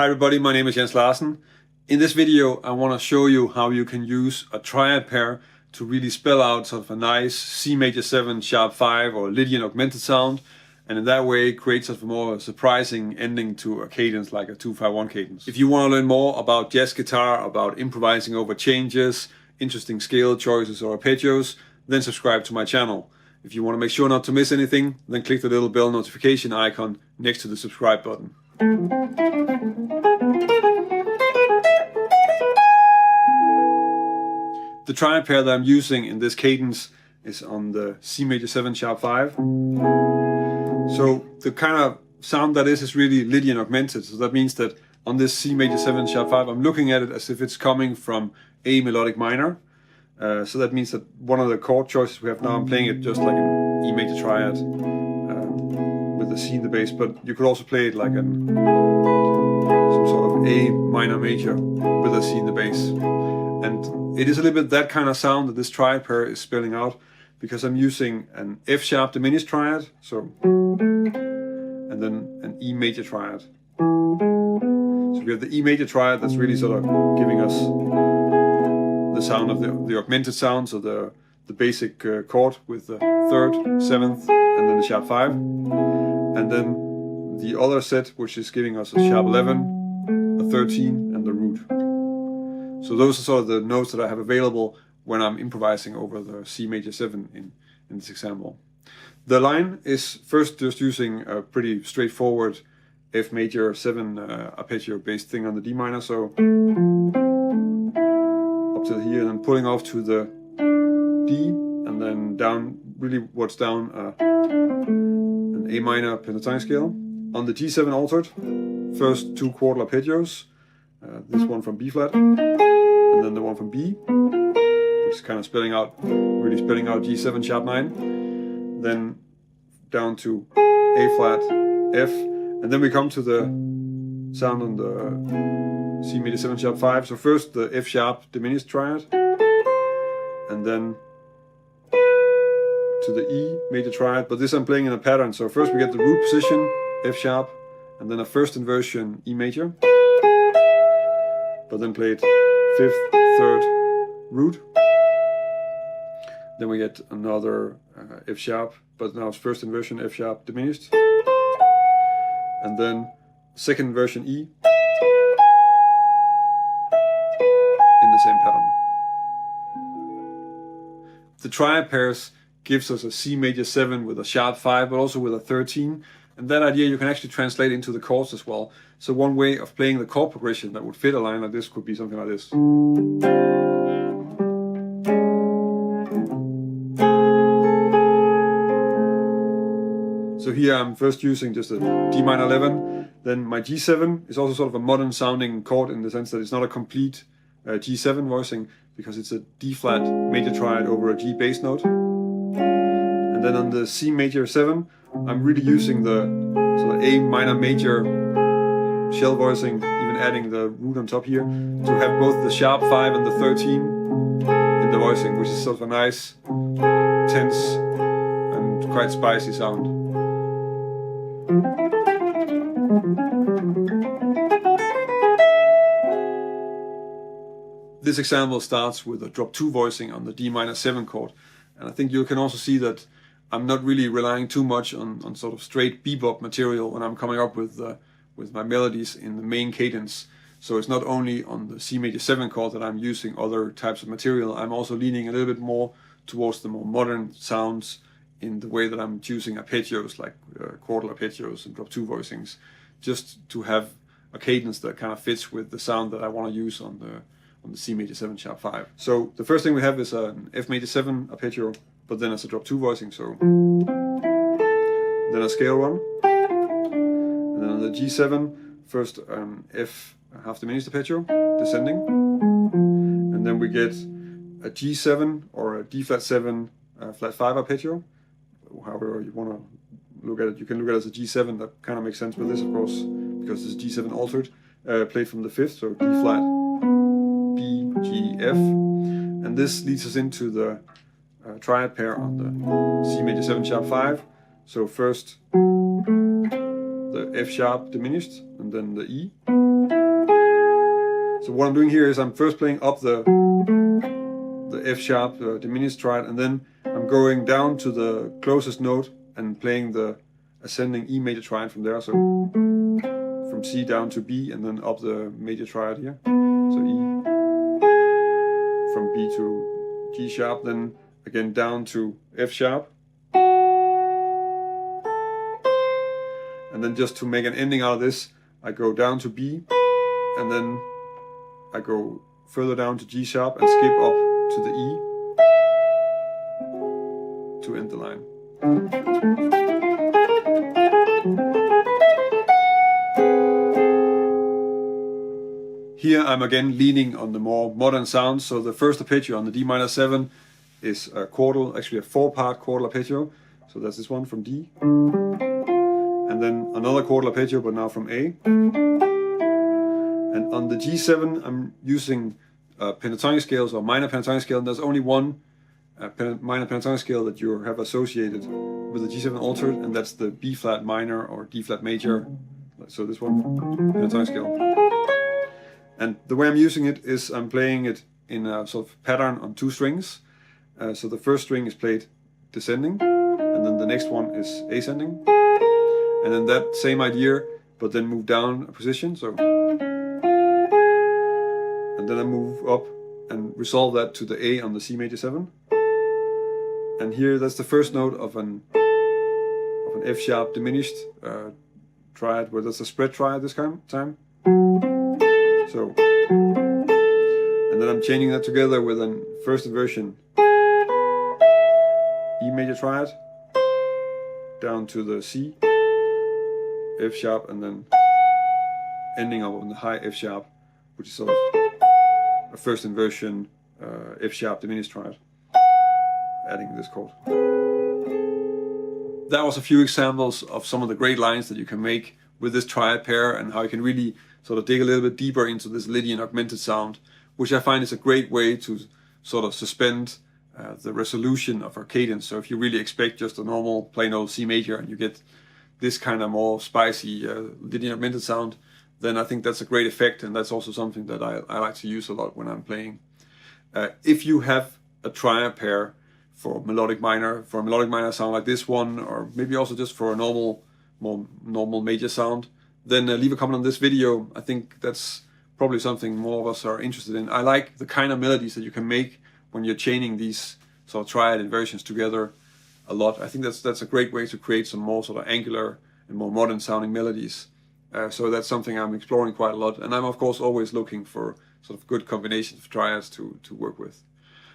Hi everybody, my name is Larsen. In this video I want to show you how you can use a triad pair to really spell out sort of a nice C major 7 sharp 5 or Lydian Augmented sound, and in that way create sort of a more surprising ending to a cadence like a 2-5-1 cadence. If you want to learn more about jazz guitar, about improvising over changes, interesting scale choices or arpeggios, then subscribe to my channel. If you want to make sure not to miss anything, then click the little bell notification icon next to the subscribe button. The triad pair that I'm using in this cadence is on the C major 7 sharp 5. So the kind of sound that is really Lydian Augmented. So that means that on this C major 7 sharp 5 I'm looking at it as if it's coming from a melodic minor. So that means that one of the chord choices we have now, I'm playing it just like an E major triad with the C in the bass, but you could also play it like some sort of A minor major with a C in the bass. And it is a little bit that kind of sound that this triad pair is spelling out, because I'm using an F sharp diminished triad, so, and then an E major triad. So we have the E major triad that's really sort of giving us the sound of the augmented sound, so the basic chord with the 3rd, 7th, and then the sharp 5. And then the other set, which is giving us a sharp 11, a 13, and the root. So those are sort of the notes that I have available when I'm improvising over the C major 7 in this example. The line is first just using a pretty straightforward F major 7 arpeggio based thing on the D minor, so up to here, and then pulling off to the D, and then down, really what's down an A minor pentatonic scale. On the G7 altered, first 2 quartal arpeggios, this one from B flat, and then the one from B, which is kind of really spelling out G7 sharp 9, then down to A flat, F, and then we come to the sound on the C major 7 sharp 5. So first the F sharp diminished triad, and then to the E major triad, but this I'm playing in a pattern. So first we get the root position, F sharp, and then a first inversion E major, but then played 5th, 3rd, root. Then we get another F sharp, but now it's first inversion F sharp diminished, and then second inversion E in the same pattern. The triad pairs gives us a C major 7 with a sharp 5, but also with a 13. And that idea you can actually translate into the chords as well. So one way of playing the chord progression that would fit a line like this could be something like this. So here I'm first using just a D minor 11, then my G7 is also sort of a modern sounding chord in the sense that it's not a complete G7 voicing, because it's a D flat major triad over a G bass note. And then on the C major 7, I'm really using the sort of A minor major shell voicing, even adding the root on top here, to have both the sharp 5 and the 13 in the voicing, which is sort of a nice, tense and quite spicy sound. This example starts with a drop 2 voicing on the D minor 7 chord, and I think you can also see that I'm not really relying too much on sort of straight bebop material when I'm coming up with my melodies in the main cadence. So it's not only on the C major 7 chord that I'm using other types of material, I'm also leaning a little bit more towards the more modern sounds in the way that I'm choosing arpeggios like quartal arpeggios and drop 2 voicings, just to have a cadence that kind of fits with the sound that I want to use on the C major 7 sharp 5. So the first thing we have is an F major 7 arpeggio, but then as a drop 2 voicing, so then a scale one, and then on the G7 first an F half diminished arpeggio descending, and then we get a G7 or a D flat 7 flat 5 arpeggio, however you want to look at it. You can look at it as a G7, that kind of makes sense with this, of course, because this is G7 altered, played from the 5th, so D flat, B, G, F, and this leads us into the triad pair on the C major 7 sharp 5. So first the F sharp diminished, and then the E, So what I'm doing here is I'm first playing up the F sharp diminished triad, and then I'm going down to the closest note and playing the ascending E major triad from there. So from C down to B, and then up the major triad here. So E, from B to G sharp, then again down to F sharp. And then just to make an ending out of this, I go down to B, and then I go further down to G sharp and skip up to the E to end the line. Here I'm again leaning on the more modern sounds. So the first arpeggio on the D minor 7 is a quartal, actually a 4-part quartal arpeggio. So that's this one from D. And then another quartal arpeggio, but now from A. And on the G7 I'm using pentatonic scales or minor pentatonic scale, and there's only one minor pentatonic scale that you have associated with the G7 altered, and that's the B flat minor or D flat major. So this one, pentatonic scale. And the way I'm using it is I'm playing it in a sort of pattern on 2 strings. So the first string is played descending, and then the next one is ascending. And then that same idea, but then move down a position. So, and then I move up and resolve that to the A on the C major 7. And here that's the first note of an F sharp diminished triad, where there's a spread triad this time. So, and then I'm chaining that together with a first inversion E major triad down to the C, F sharp, and then ending up on the high F sharp, which is sort of a first inversion F sharp diminished triad, adding this chord. That was a few examples of some of the great lines that you can make with this triad pair, and how you can really sort of dig a little bit deeper into this Lydian augmented sound, which I find is a great way to sort of suspend the resolution of our cadence. So if you really expect just a normal plain old C major and you get this kind of more spicy Lydian augmented sound, then I think that's a great effect, and that's also something that I like to use a lot when I'm playing. If you have a triad pair for melodic minor sound like this one, or maybe also just for a more normal major sound, then leave a comment on this video. I think that's probably something more of us are interested in. I like the kind of melodies that you can make when you're chaining these sort of triad inversions together a lot. I think that's a great way to create some more sort of angular and more modern sounding melodies. So that's something I'm exploring quite a lot, and I'm of course always looking for sort of good combinations of triads to work with.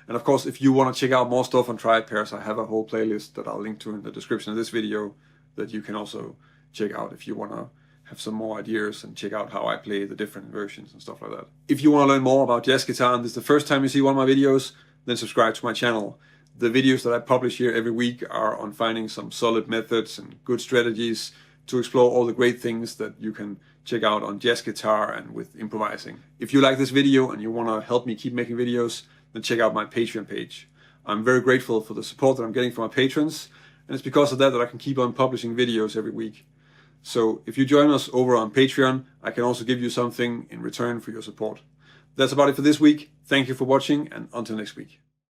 And of course, if you want to check out more stuff on triad pairs, I have a whole playlist that I'll link to in the description of this video that you can also check out if you want to have some more ideas and check out how I play the different versions and stuff like that. If you want to learn more about jazz guitar and this is the first time you see one of my videos, then subscribe to my channel. The videos that I publish here every week are on finding some solid methods and good strategies to explore all the great things that you can check out on jazz guitar and with improvising. If you like this video and you want to help me keep making videos, then check out my Patreon page. I'm very grateful for the support that I'm getting from my patrons, and it's because of that I can keep on publishing videos every week. So if you join us over on Patreon, I can also give you something in return for your support. That's about it for this week. Thank you for watching, and until next week.